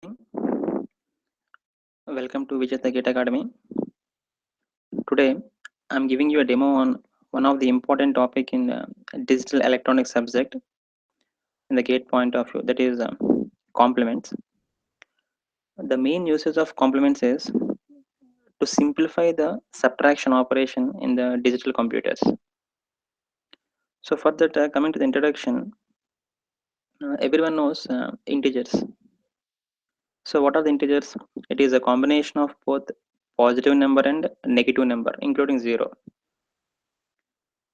Good morning. Welcome to VIJETHA Gate Academy. Today, I'm giving you a demo on one of the important topic in digital electronics subject in the gate point of view, that is complements. The main uses of complements is to simplify the subtraction operation in the digital computers. So for that, coming to the introduction, everyone knows integers. So what are the integers? It is a combination of both positive number and negative number, including zero.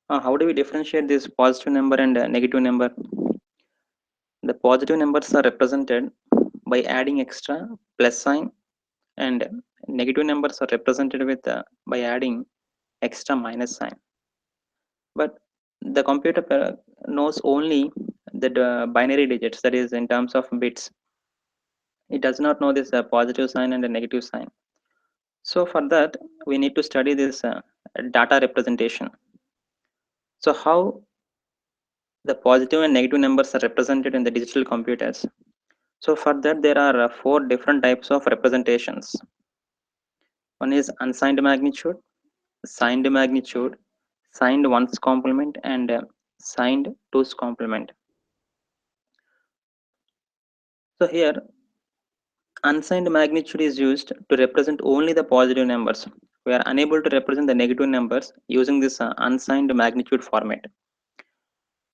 How do we differentiate this positive number and negative number? The positive numbers are represented by adding extra plus sign, and negative numbers are represented with by adding extra minus sign. But the computer knows only the binary digits, that is in terms of bits. It does not know this positive sign and a negative sign. So for that, we need to study this data representation. So how the positive and negative numbers are represented in the digital computers. So for that, there are four different types of representations. One is unsigned magnitude, signed magnitude, signed ones complement, and signed twos complement. So here, unsigned magnitude is used to represent only the positive numbers. We are unable to represent the negative numbers using this unsigned magnitude format.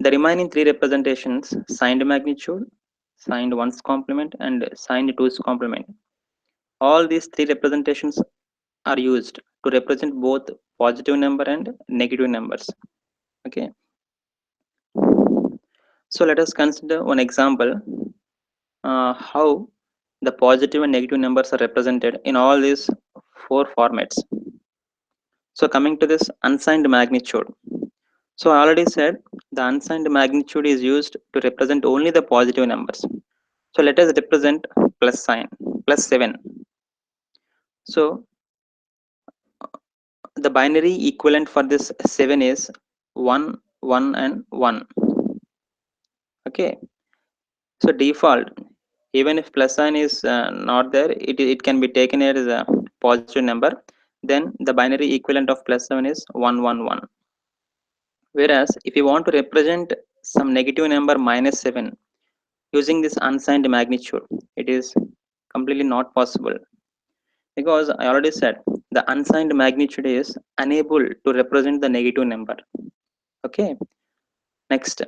The remaining three representations, signed magnitude, signed ones complement, and signed twos complement. All these three representations are used to represent both positive number and negative numbers. Okay, so let us consider one example how the positive and negative numbers are represented in all these four formats. So coming to this unsigned magnitude, so I already said the unsigned magnitude is used to represent only the positive numbers. So let us represent plus sign, plus 7. So the binary equivalent for this 7 is 1, 1 and 1. Okay, so default, even if plus sign is not there, it can be taken as a positive number. Then the binary equivalent of plus 7 is 111. Whereas if you want to represent some negative number minus 7 using this unsigned magnitude, it is completely not possible, because I already said the unsigned magnitude is unable to represent the negative number. Okay, next,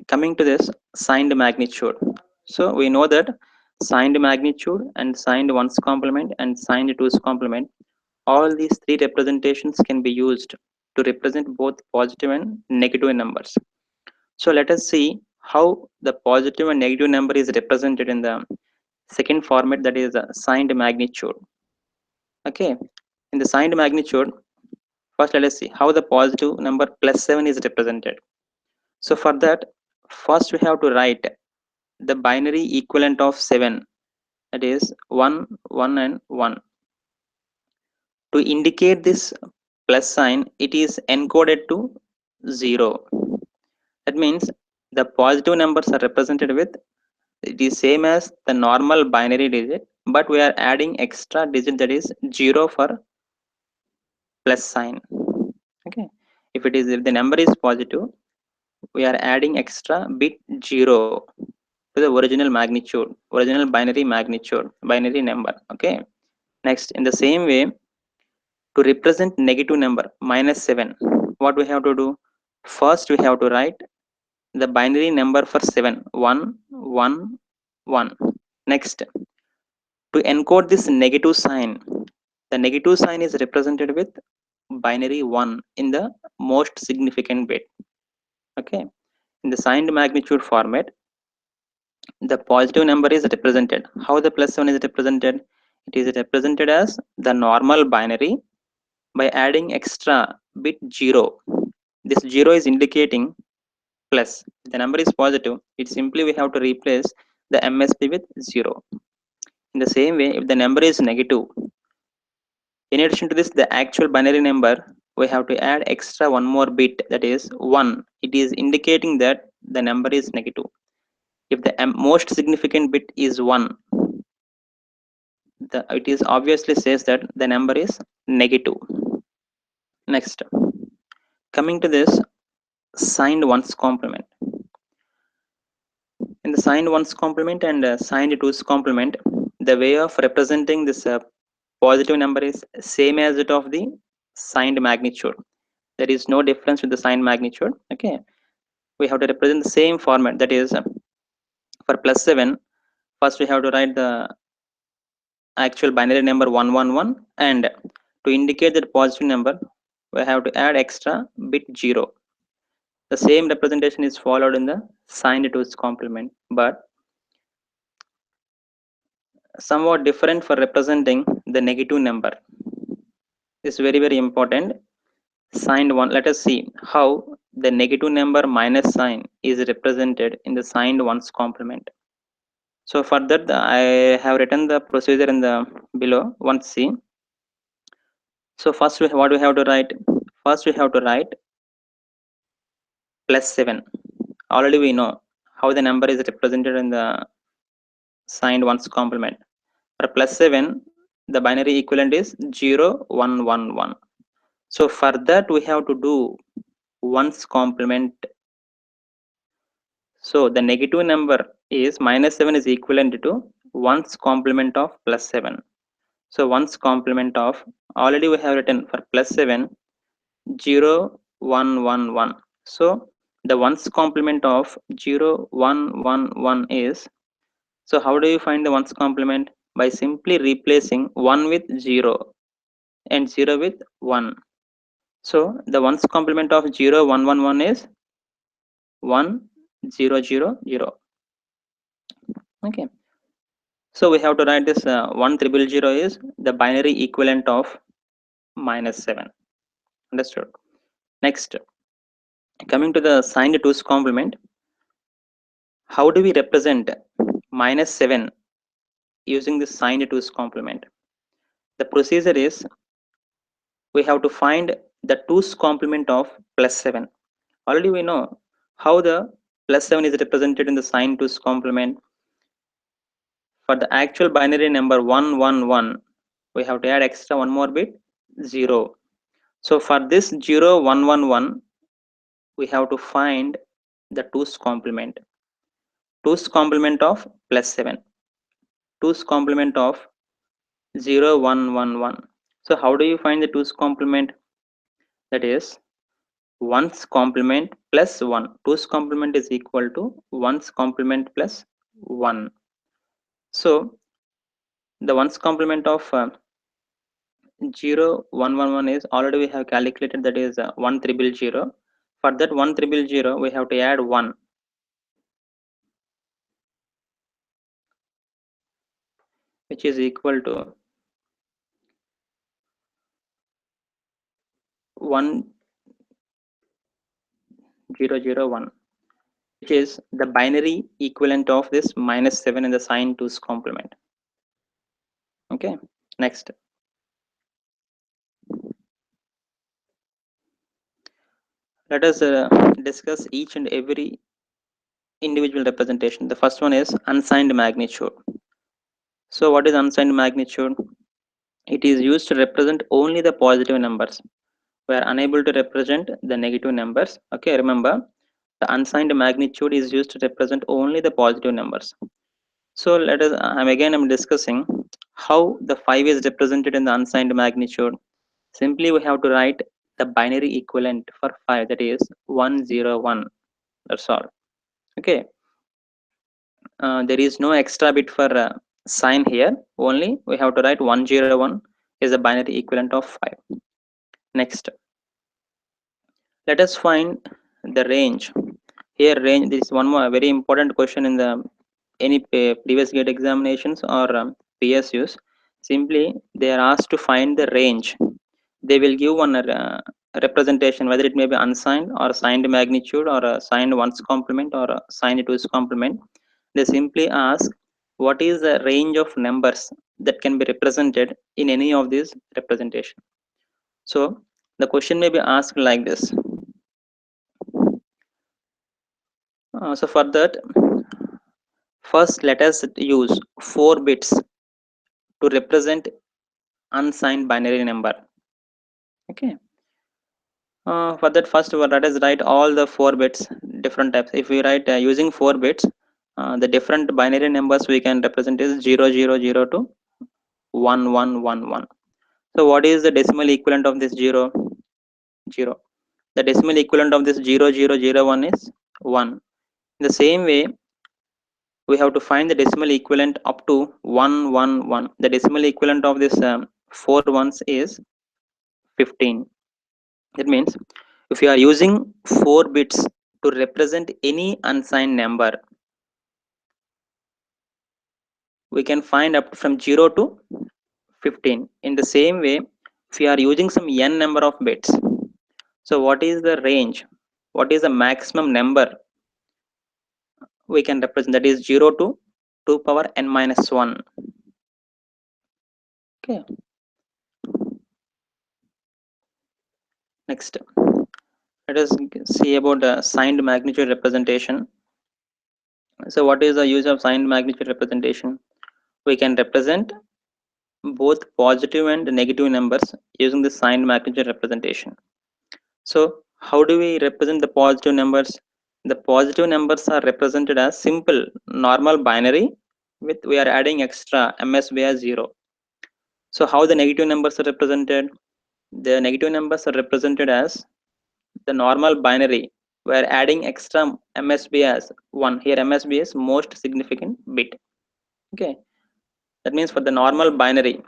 coming to this signed magnitude. So we know that signed magnitude and signed ones complement and signed twos complement, all these three representations can be used to represent both positive and negative numbers. So let us see how the positive and negative number is represented in the second format, that is signed magnitude. Okay, in the signed magnitude, first let us see how the positive number plus 7 is represented. So for that, first we have to write the binary equivalent of 7, that is 1, 1 and 1. To indicate this plus sign, it is encoded to 0. That means the positive numbers are represented with, it is same as the normal binary digit, but we are adding extra digit, that is 0 for plus sign. Okay, if the number is positive, we are adding extra bit 0 to the original magnitude, original binary magnitude, binary number. Okay, next, in the same way, to represent negative number minus 7, what we have to do? First we have to write the binary number for 7, 1 1 1. Next, to encode this negative sign, the negative sign is represented with binary 1 in the most significant bit. Okay, in the signed magnitude format, the positive number is represented. How the plus 7 is represented? It is represented as the normal binary by adding extra bit 0. This 0 is indicating plus. If the number is positive, it simply we have to replace the MSB with 0. In the same way, if the number is negative, in addition to this, the actual binary number, we have to add extra one more bit, that is 1. It is indicating that the number is negative. If the most significant bit is 1, it is obviously says that the number is negative. Next, coming to this signed ones complement. In the signed ones complement and signed twos complement, the way of representing this positive number is same as that of the signed magnitude. There is no difference with the signed magnitude. Okay, we have to represent the same format. That is, for plus 7, first we have to write the actual binary number 111, and to indicate that positive number we have to add extra bit 0. The same representation is followed in the signed twos complement, but somewhat different for representing the negative number. This is very very important. Signed one, let us see how the negative number minus sign is represented in the signed ones complement. So for that, I have written the procedure in the below. Once see. So first, what we have to write? First, we have to write plus 7. Already we know how the number is represented in the signed ones complement. For plus 7, the binary equivalent is 0, 1, 1, 1. So for that, we have to do ones complement. So the negative number is minus 7 is equivalent to ones complement of plus 7. So ones complement of, already we have written for plus 7, 0, 1, 1, 1. So the ones complement of 0, 1, 1, 1 is, so how do you find the ones complement? By simply replacing 1 with 0 and 0 with 1. So the ones complement of 0, 1, 1, 1 is 1, 0, 0, 0. Okay. So we have to write this 1000 is the binary equivalent of minus 7. Understood? Next, coming to the signed twos complement, how do we represent minus 7 using the signed twos complement? The procedure is we have to find the twos complement of plus 7. Already we know how the plus 7 is represented in the signed twos complement. For the actual binary number 111, we have to add extra one more bit 0. So for this 0, 1, 1, 1, we have to find the twos complement. Twos complement of plus 7. Twos complement of 0, 1, 1, 1. So how do you find the twos complement? That is ones complement plus 1. Twos complement is equal to ones complement plus 1. So the ones complement of 0, 1, 1, 1 is already we have calculated, that is 1300. For that 1300, we have to add 1, which is equal to 1001, which is the binary equivalent of this minus 7 in the sign twos complement. Okay, next. Let us discuss each and every individual representation. The first one is unsigned magnitude. So what is unsigned magnitude? It is used to represent only the positive numbers. We are unable to represent the negative numbers. Okay, remember, the unsigned magnitude is used to represent only the positive numbers. So let us, I'm discussing how the 5 is represented in the unsigned magnitude. Simply we have to write the binary equivalent for 5, that is 101. That's all. Okay. There is no extra bit for sign here. Only we have to write 101 is the binary equivalent of 5. Next, let us find the range. Here range, this is one more very important question in the any previous gate examinations or PSUs. Simply they are asked to find the range. They will give one representation, whether it may be unsigned or signed magnitude or a signed ones complement or a signed twos complement. They simply ask what is the range of numbers that can be represented in any of these representation. So the question may be asked like this. So for that, first let us use 4 bits to represent unsigned binary number. Okay. For that, first let us write all the 4 bits different types. If we write using 4 bits, the different binary numbers we can represent is 0000 to 1111. So what is the decimal equivalent of this 0? 0. The decimal equivalent of this 0001 is 1. In the same way, we have to find the decimal equivalent up to 111. The decimal equivalent of this 4 ones is 15. That means if you are using 4 bits to represent any unsigned number, we can find up from 0 to 15. In the same way, if you are using some n number of bits, so what is the range? What is the maximum number we can represent? That is 0 to 2 power n minus 1. Okay. Next, let us see about the signed magnitude representation. So what is the use of signed magnitude representation? We can represent both positive and negative numbers using the signed magnitude representation. So how do we represent the positive numbers? The positive numbers are represented as simple normal binary with we are adding extra MSB as 0. So how the negative numbers are represented? The negative numbers are represented as the normal binary. We are adding extra MSB as 1. Here MSB is most significant bit. Okay. That means for the normal binary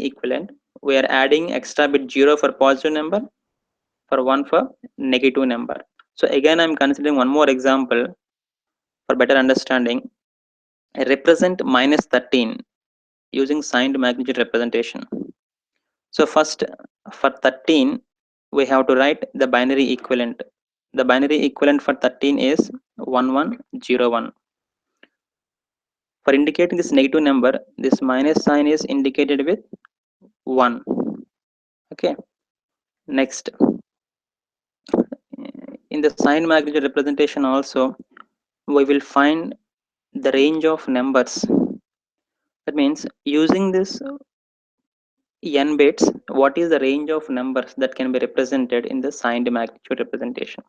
equivalent, we are adding extra bit 0 for positive number, for 1 for negative number. So again, I'm considering one more example for better understanding. I represent minus 13 using signed magnitude representation. So first, for 13, we have to write the binary equivalent. The binary equivalent for 13 is 1101. For indicating this negative number, this minus sign is indicated with 1. Okay. Next, in the signed magnitude representation also, we will find the range of numbers. That means using this n bits, what is the range of numbers that can be represented in the signed magnitude representation?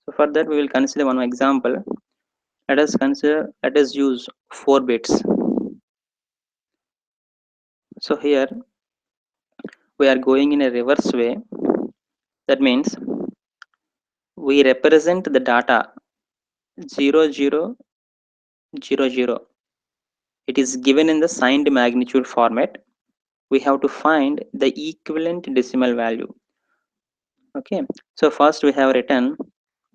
So for that, we will consider one example. Let us use 4 bits. So here we are going in a reverse way. That means we represent the data 0000. It is given in the signed magnitude format. We have to find the equivalent decimal value. Okay, so first we have written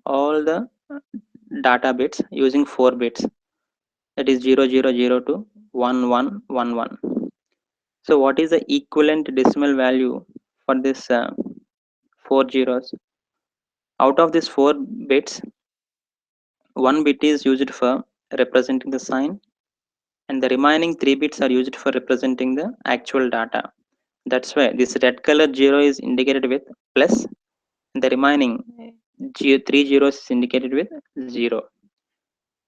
all the data bits using 4 bits, that is 0000 to 1111. So what is the equivalent decimal value for this 4 zeros? Out of these 4 bits, 1 bit is used for representing the sign, and the remaining 3 bits are used for representing the actual data. That's why this red color 0 is indicated with plus, and the remaining 3 zeros is indicated with 0.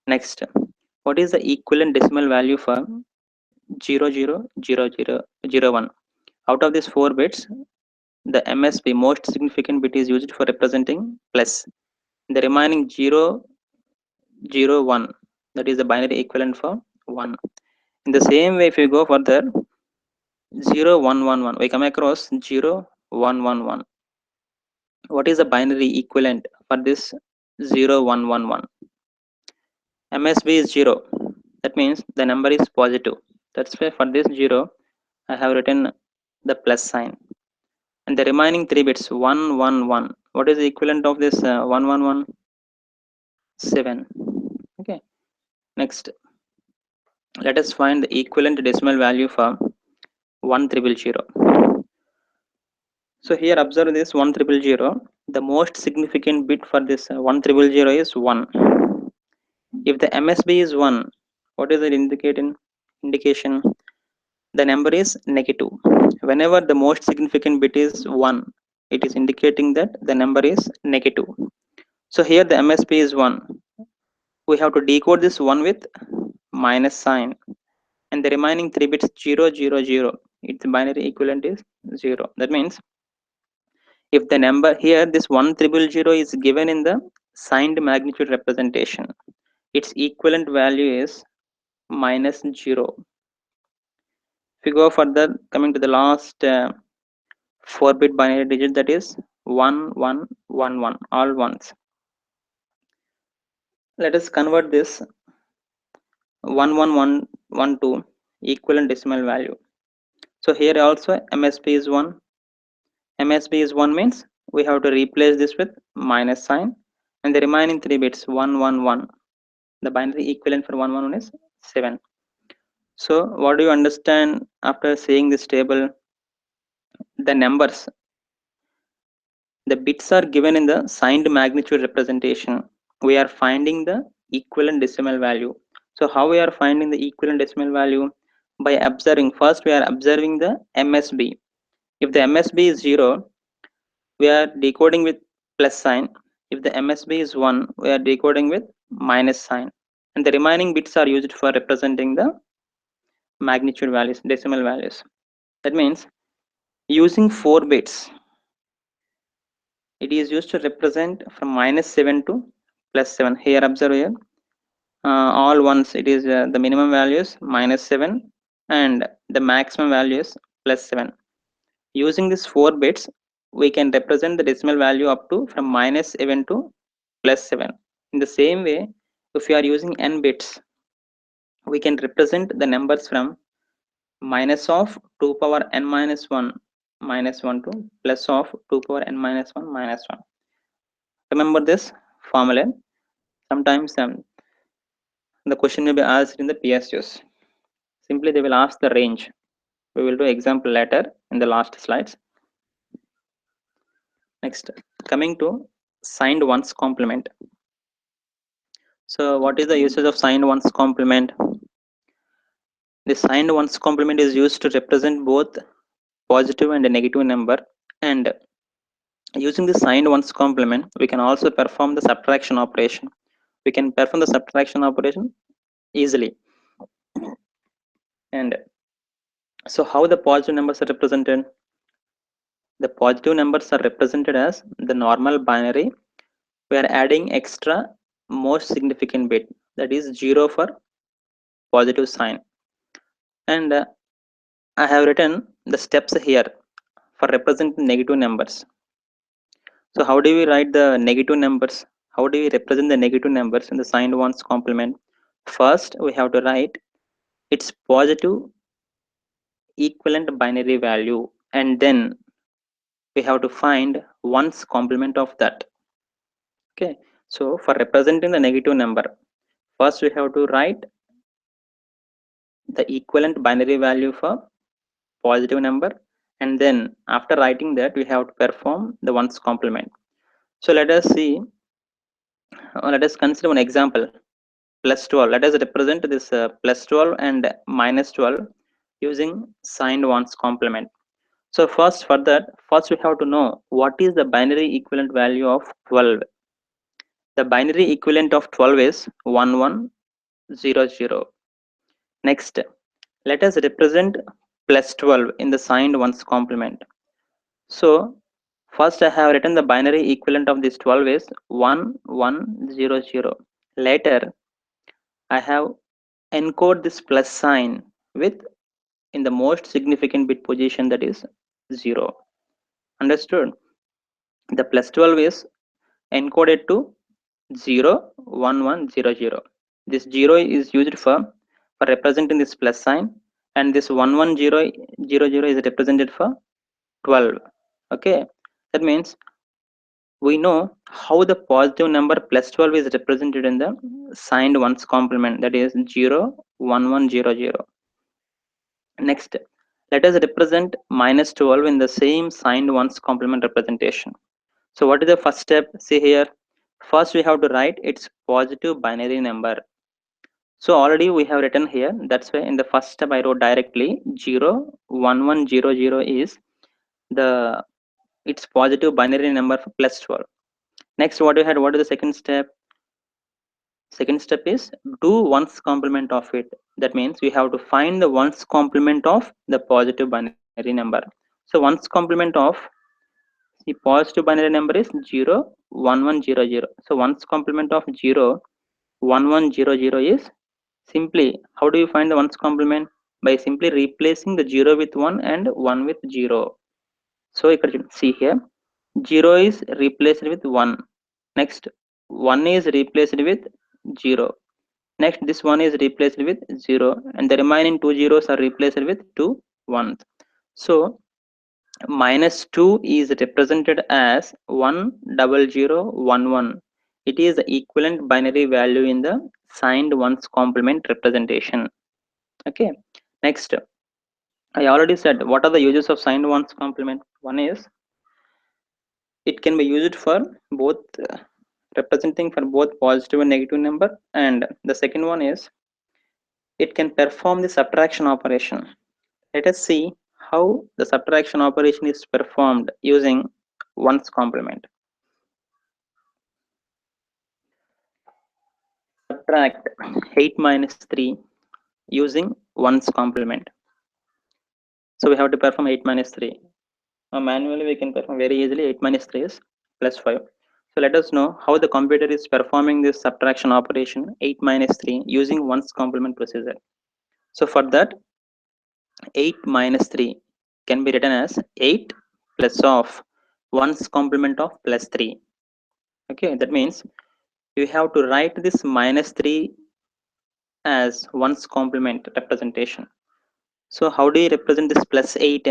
Next, what is the equivalent decimal value for 000001? Out of these 4 bits, the MSB most significant bit is used for representing plus. The remaining 001, that is the binary equivalent for 1. In the same way, if you go further, 0111, we come across 0111. What is the binary equivalent for this 0111? MSB is 0. That means the number is positive. That's why for this 0, I have written the plus sign. And the remaining 3 bits 111. What is the equivalent of this 111? 7. Okay. Next, let us find the equivalent decimal value for 1000. So here observe this 1000. The most significant bit for this 1000 is 1. If the MSB is 1, what is it indication? The number is negative. Whenever the most significant bit is 1, it is indicating that the number is negative. So here the MSB is 1. We have to decode this 1 with minus sign. and the remaining 3 bits 0 0 0. Its binary equivalent is 0. That means if the number here, this 1000 is given in the signed magnitude representation, its equivalent value is -0. If we go further, coming to the last 4-bit binary digit, that is 1111, all ones. Let us convert this 11112 equivalent decimal value. So here also MSB is 1. MSB is 1 means we have to replace this with minus sign, and the remaining 3 bits 111. The binary equivalent for 111 is 7. So what do you understand after seeing this table? The numbers, the bits are given in the signed magnitude representation. We are finding the equivalent decimal value. So how we are finding the equivalent decimal value? By observing. First we are observing the MSB. If the MSB is 0, we are decoding with plus sign. If the MSB is 1, we are decoding with minus sign. And the remaining bits are used for representing the magnitude values, decimal values. That means using 4 bits, it is used to represent from -7 to +7. Here observe here, all ones, it is the minimum value is -7 and the maximum value is +7. Using these 4 bits, we can represent the decimal value up to from -7 to +7. In the same way, if we are using n bits, we can represent the numbers from minus of 2 power n minus 1 minus 1 to plus of 2 power n minus 1 minus 1. Remember this formula. Sometimes the question may be asked in the PSUs. Simply they will ask the range. We will do example later in the last slides. Next, coming to signed ones complement. So what is the usage of signed ones complement? The signed ones complement is used to represent both positive and a negative number, and using the signed ones complement, we can also perform the subtraction operation. We can perform the subtraction operation easily. And so how the positive numbers are represented? The positive numbers are represented as the normal binary. We are adding extra most significant bit, that is 0 for positive sign. And I have written the steps here for representing negative numbers. So how do we write the negative numbers? How do we represent the negative numbers in the signed ones complement? First, we have to write its positive equivalent binary value, and then we have to find ones complement of that. Okay, so for representing the negative number, first we have to write the equivalent binary value for positive number, and then after writing that we have to perform the ones complement. So let us see, let us consider one example. Plus 12, let us represent this plus 12 and minus 12 using signed ones complement. So first, for that, first we have to know what is the binary equivalent value of 12. The binary equivalent of 12 is 1100. Next, let us represent plus 12 in the signed ones complement. So first I have written the binary equivalent of this 12 is 1100. Later I have encode this plus sign with in the most significant bit position, that is 0. Understood? The plus 12 is encoded to 01100. This 0 is used for representing this plus sign, and this 11000 is represented for 12. Okay, that means we know how the positive number plus 12 is represented in the signed ones complement, that is 01100. Next, let us represent minus 12 in the same signed ones complement representation. So what is the first step? See here, first we have to write its positive binary number. So already we have written here, that's why in the first step I wrote directly 01100 is the its positive binary number for plus 12. Next, what we had, what is the second step? Second step is do ones complement of it. That means we have to find the ones complement of the positive binary number. So ones complement of the positive binary number is 0 1 1 0 0. So ones complement of 0 1 1 0 0 is simply, how do you find the ones complement? By simply replacing the 0 with 1 and 1 with 0. So you can see here 0 is replaced with 1. Next 1 is replaced with 0. Next this one is replaced with 0 and the remaining two zeros are replaced with two ones. So minus 2 is represented as 10011. It is the equivalent binary value in the signed ones complement representation. Okay. Next, I already said what are the uses of signed ones complement. One is it can be used for both representing for both positive and negative number, and the second one is it can perform the subtraction operation. Let us see how the subtraction operation is performed using ones complement. Subtract 8 minus 3 using ones complement. So we have to perform 8 minus 3. Now manually we can perform very easily. 8 minus 3 is plus 5. So let us know how the computer is performing this subtraction operation 8 minus 3 using ones complement procedure. So for that 8 minus 3 can be written as 8 plus of ones complement of plus 3. Okay, that means you have to write this minus 3 as ones complement representation. So how do you represent this plus 8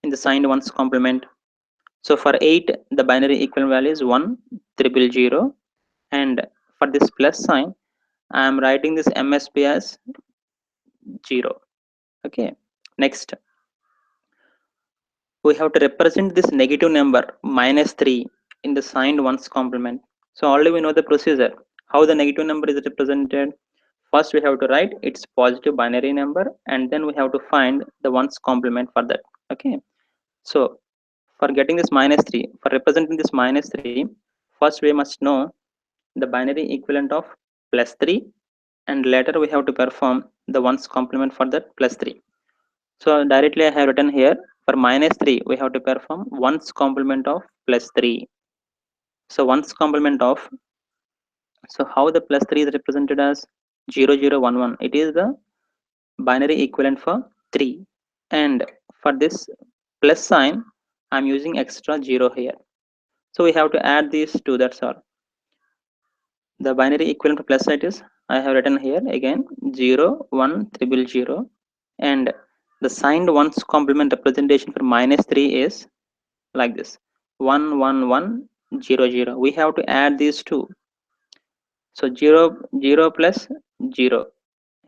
in the signed ones complement? So for 8, the binary equivalent value is 10000, and for this plus sign, I am writing this MSB as 0. Okay. Next, we have to represent this negative number minus 3 in the signed ones complement. So already we know the procedure. How the negative number is represented? First, we have to write its positive binary number, and then we have to find the ones complement for that. Okay. So for getting this minus 3, for representing this minus 3, first we must know the binary equivalent of plus 3, and later we have to perform the ones complement for that plus 3. So directly I have written here for minus 3 we have to perform ones complement of plus 3. So ones complement of, so how the plus 3 is represented as 0011. It is the binary equivalent for 3, and for this plus sign I'm using extra 0 here. So we have to add these two, that's all. The binary equivalent for plus side is, I have written here again 01000, and the signed ones complement representation for minus 3 is like this 11100. We have to add these two. So 0 plus 0,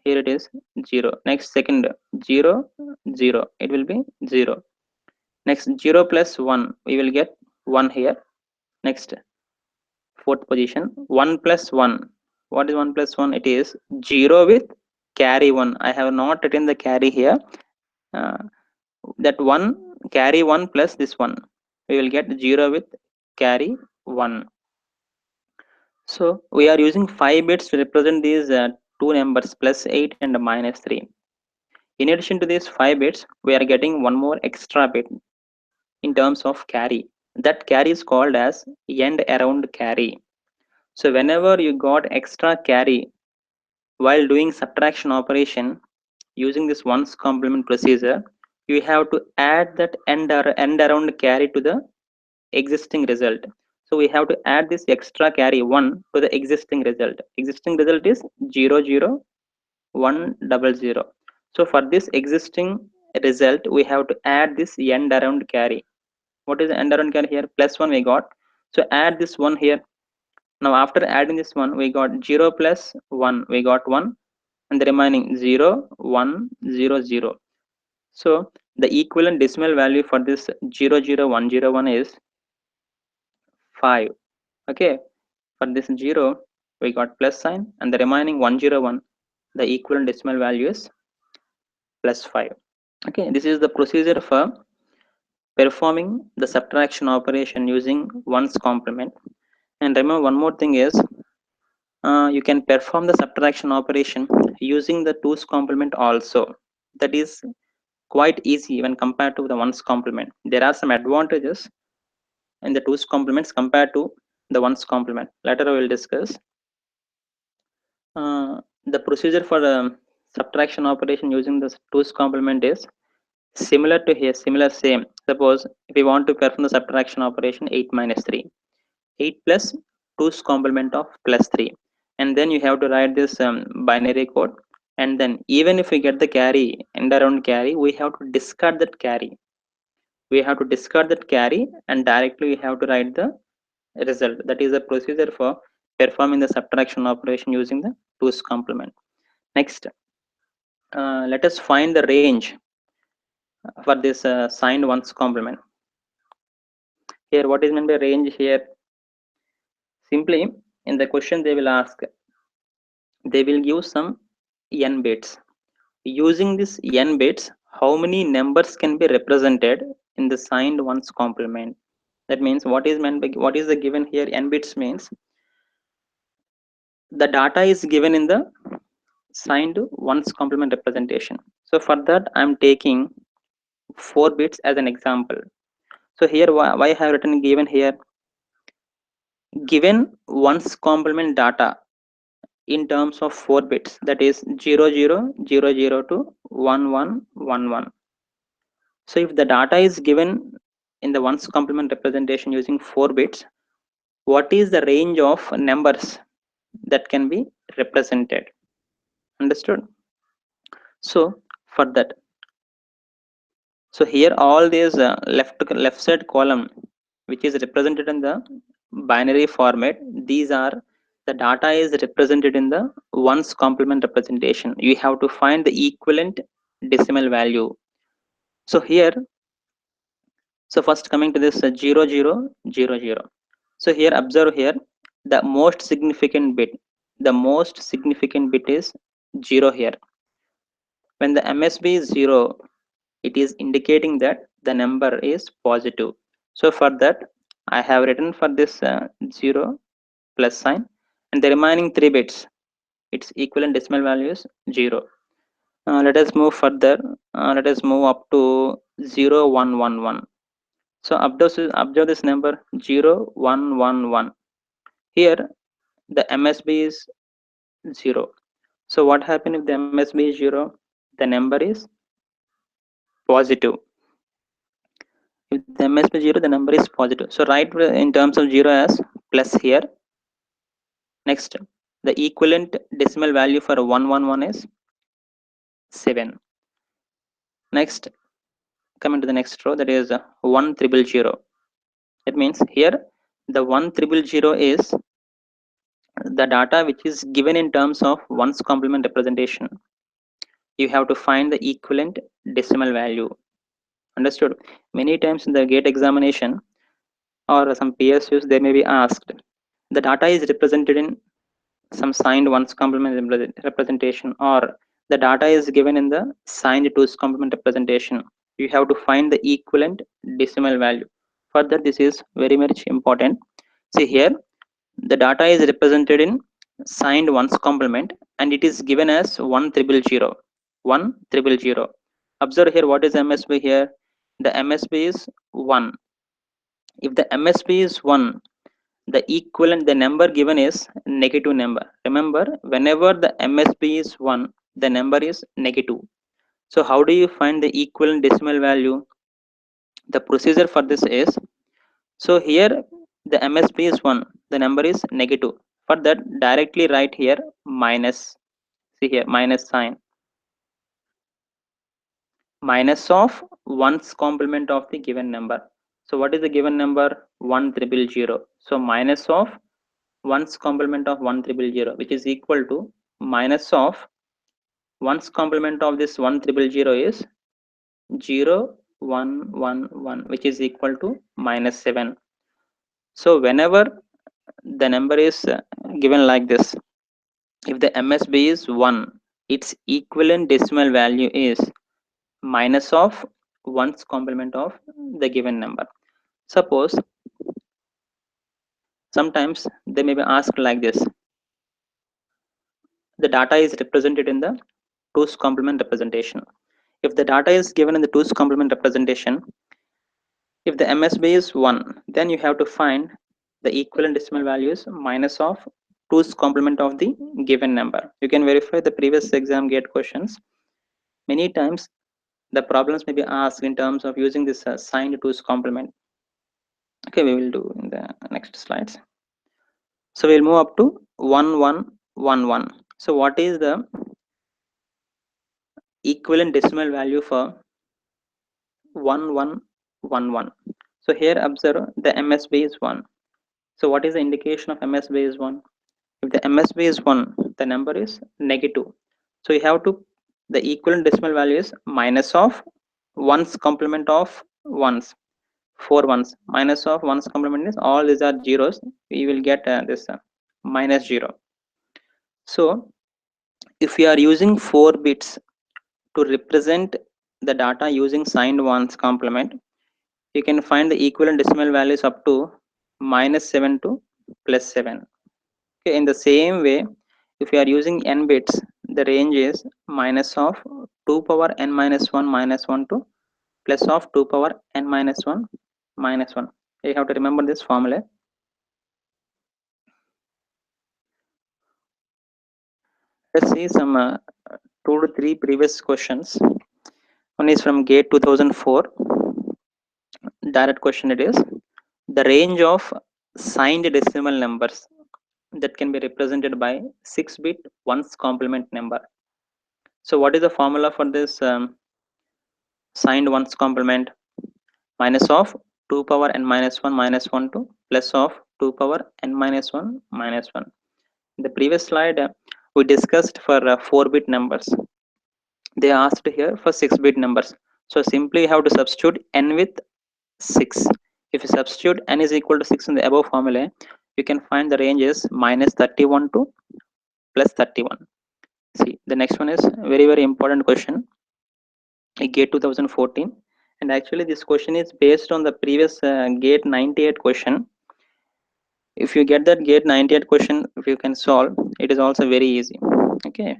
here it is 0. Next second 0 0, it will be 0. Next 0 plus 1, we will get 1 here. Next fourth position 1 plus 1. What is 1 plus 1? It is 0 with carry 1. I have not written the carry here. uh, that 1 carry 1 plus this 1, we will get 0 with carry 1. So we are using 5 bits to represent these two numbers plus 8 and minus 3. In addition to these 5 bits, we are getting one more extra bit in terms of carry. That carry is called as end around carry. So whenever you got extra carry while doing subtraction operation using this ones complement procedure, you have to add that end around carry to the existing result. So we have to add this extra carry 1 to the existing result. Existing result is 00100. So for this existing result, we have to add this end around carry. What is the end around carry here? Plus 1 we got. So add this 1 here. Now after adding this one, we got 0 plus 1, we got 1, and the remaining 0 1 0 0. So the equivalent decimal value for this 00101 is 5. Okay, for this 0 we got plus sign, and the remaining 101, the equivalent decimal value is plus 5. Okay, this is the procedure for performing the subtraction operation using ones complement. And remember one more thing is, You can perform the subtraction operation using the 2's complement also. That is quite easy when compared to the 1's complement. There are some advantages in the 2's complements compared to the 1's complement. Later I will discuss. The procedure for subtraction operation using the 2's complement is similar to here, similar same. Suppose if we want to perform the subtraction operation 8 minus 3, 8 plus 2's complement of plus 3, and then you have to write this binary code, and then even if we get the carry and around carry, we have to discard that carry. We have to discard that carry and directly we have to write the result. That is the procedure for performing the subtraction operation using the 2's complement. Next, let us find the range for this signed 1's complement. Here, what is meant by range here? Simply, in the question they will ask, they will give some n bits. Using this n bits, how many numbers can be represented in the signed 1's complement? That means what is meant by, what is the given here? N bits means the data is given in the signed 1's complement representation. So for that, I'm taking 4 bits as an example. So here, why I have written given here? Given 1's complement data in terms of 4 bits, that is 0000 to 1111. So if the data is given in the 1's complement representation using 4 bits, what is the range of numbers that can be represented? Understood? So for that, so here all these left side column which is represented in the binary format, these are the data is represented in the 1's complement representation. You have to find the equivalent decimal value. So here, so first coming to this 0000. So here observe here the most significant bit. The most significant bit is 0 here. When the MSB is 0, it is indicating that the number is positive. So for that, I have written for this 0 plus sign, and the remaining 3 bits, its equivalent decimal value is 0. Let us move further. Let us move up to 0111. So observe this number 0111. Here the MSB is 0. So what happens if the MSB is 0? The number is positive. If the MSB 0, the number is positive. So write in terms of 0 as plus here. Next, the equivalent decimal value for 111 is 7. Next, coming to the next row, that is 1000. That means here the 1000 is the data which is given in terms of 1's complement representation. You have to find the equivalent decimal value. Understood? Many times in the gate examination or some PSUs, they may be asked, the data is represented in some signed 1's complement representation, or the data is given in the signed 2's complement representation. You have to find the equivalent decimal value. Further, this is very much important. See here, the data is represented in signed 1's complement and it is given as 1000. 1000. Observe here, what is MSB here? The MSB is 1. If the MSB is 1, the equivalent, the number given is negative number. Remember, whenever the MSB is 1, the number is negative. So how do you find the equivalent decimal value? The procedure for this is, so here the MSB is 1, the number is negative. For that, directly write here minus. See here, minus sign. Minus of 1's complement of the given number. So what is the given number? 1000. So minus of 1's complement of 1000, which is equal to minus of 1's complement of this 1000 is 0111, which is equal to minus 7. So whenever the number is given like this, if the MSB is 1, its equivalent decimal value is minus of 1's complement of the given number. Suppose sometimes they may be asked like this, the data is represented in the 2's complement representation. If the data is given in the 2's complement representation, if the MSB is 1, then you have to find the equivalent decimal values minus of 2's complement of the given number. You can verify the previous exam gate questions. Many times the problems may be asked in terms of using this signed 2's complement. Okay, we will do in the next slides. So we'll move up to 1111. So what is the equivalent decimal value for 1111? So here observe the MSB is 1. So what is the indication of MSB is 1? If the MSB is 1, the number is negative. So you have to, the equivalent decimal value is minus of 1's complement of 1's. 4 ones. Minus of 1's complement is all these are zeros. We will get this minus 0. So if you are using 4 bits to represent the data using signed 1's complement, you can find the equivalent decimal values up to minus 7 to plus 7. Okay, in the same way, if you are using n bits, the range is minus of 2 power n minus 1 minus 1 to plus of 2 power n minus 1 minus 1. You have to remember this formula. Let's see some 2 to 3 previous questions. One is from GATE 2004. Direct question it is. The range of signed decimal numbers that can be represented by 6-bit 1's complement number. So what is the formula for this signed 1's complement? Minus of 2 power n minus 1 minus 1 to plus of 2 power n minus 1 minus 1. In the previous slide, we discussed for 4-bit numbers. They asked here for 6-bit numbers. So simply you have to substitute n with 6. If you substitute n is equal to 6 in the above formula, you can find the range is minus 31 to plus 31. See, the next one is very important question. GATE 2014, and actually this question is based on the previous GATE 98 question. If you get that GATE 98 question, if you can solve, it is also very easy. Okay.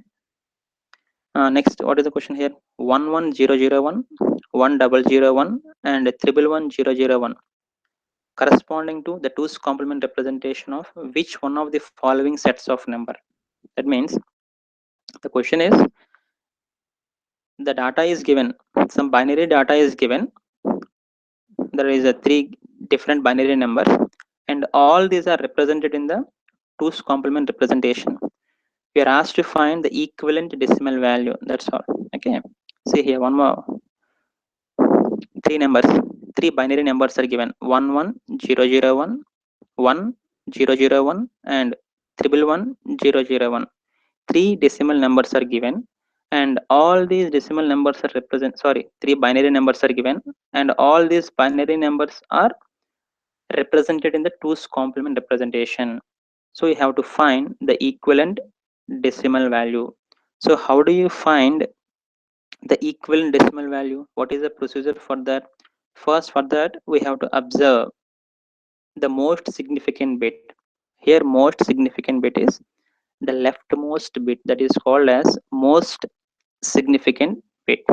Next, what is the question here? 11001, 1001, and 111001, corresponding to the 2's complement representation of which one of the following sets of number? That means the question is, the data is given, some binary data is given. There is a 3 different binary numbers, and all these are represented in the 2's complement representation. We are asked to find the equivalent decimal value. That's all. Okay. See here, one more. 3 numbers, 3 binary numbers are given: 11001, 1001, and 111001. 3 decimal numbers are given, and all these decimal numbers are 3 binary numbers are given, and all these binary numbers are represented in the 2's complement representation. So you have to find the equivalent decimal value. So how do you find the equivalent decimal value? What is the procedure for that? First, for that we have to observe the most significant bit. Here most significant bit is the leftmost bit, that is called as most significant bit.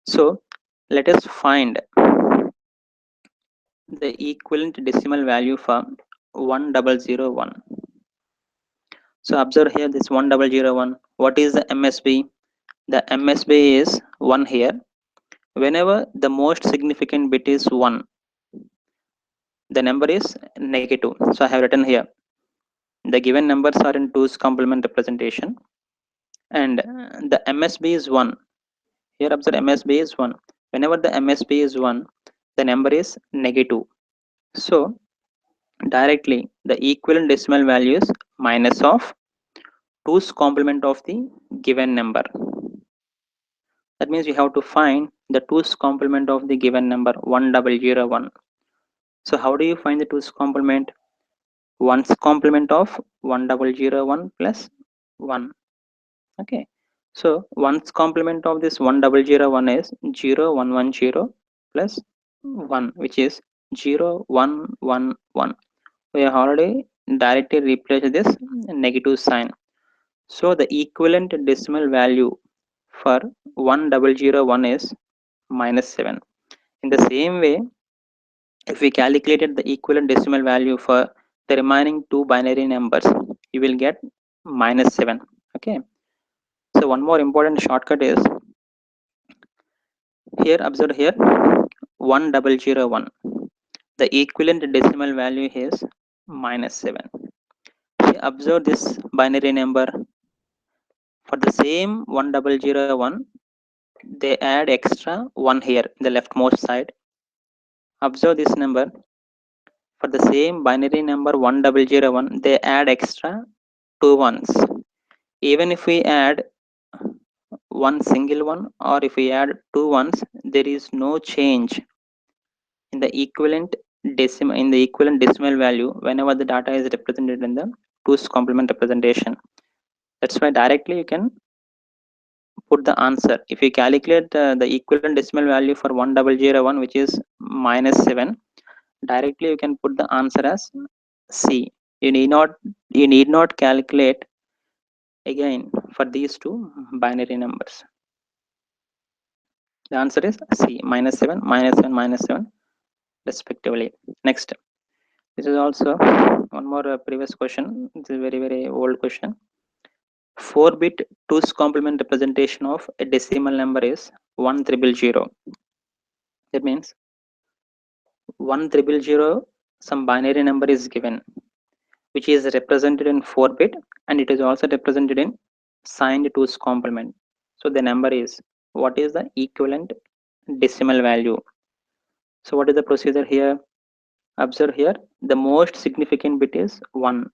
So let us find the equivalent decimal value for 1001. So observe here this 1001. What is the MSB? The MSB is 1 here. Whenever the most significant bit is 1, the number is negative. So I have written here the given numbers are in 2's complement representation, and the MSB is 1. Here observe MSB is 1. Whenever the MSB is 1, the number is negative. So directly the equivalent decimal value is minus of 2's complement of the given number. That means you have to find the 2's complement of the given number 1001. So how do you find the 2's complement? 1's complement of 1001 plus 1. Okay. So 1's complement of this 1001 is 0110 plus 1, which is 0111. We have already directly replaced this negative sign. So the equivalent decimal value for 1001 is -7. In the same way, if we calculated the equivalent decimal value for the remaining two binary numbers, you will get -7. Okay. So one more important shortcut is here. Observe here, 1001. The equivalent decimal value is -7. Observe this binary number. For the same 1001, they add extra 1 here in the leftmost side. Observe this number. For the same binary number 1001, they add extra 2 ones. Even if we add one single one or if we add two ones, there is no change in the equivalent decimal value whenever the data is represented in the 2's complement representation. That's why directly you can put the answer. If you calculate the equivalent decimal value for 1001, which is -7, directly you can put the answer as C. You need not calculate again for these two binary numbers. The answer is C, -7, -7, -7 respectively. Next, this is also one more previous question. This is a very old question. 4-bit 2's complement representation of a decimal number is 1000. That means 1000, some binary number is given, which is represented in 4-bit, and it is also represented in signed 2's complement. So the number is, what is the equivalent decimal value? So what is the procedure here? Observe here, the most significant bit is 1.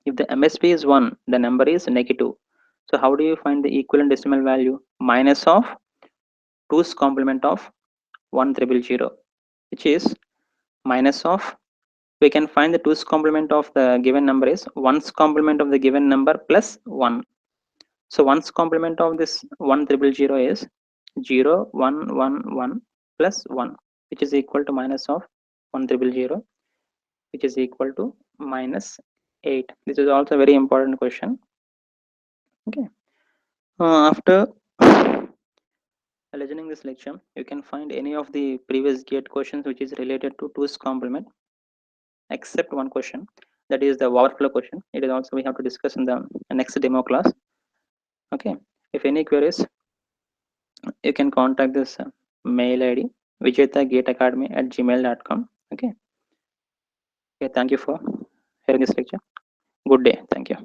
If the MSB is 1, the number is negative. So how do you find the equivalent decimal value? Minus of 2's complement of 1000, which is minus of, we can find the 2's complement of the given number is 1's complement of the given number plus 1. So 1's complement of this 1000 is 0, 1, 1, 1 plus 1, which is equal to minus of 1000, which is equal to -8. This is also a very important question. Okay. After listening this lecture, you can find any of the previous gate questions which is related to 2's complement, except one question, that is the overflow question. It is also we have to discuss in the next demo class. Okay. If any queries, you can contact this mail ID vijetha@gmail.com. Okay. Okay. Thank you for hearing this lecture. Good day. Thank you.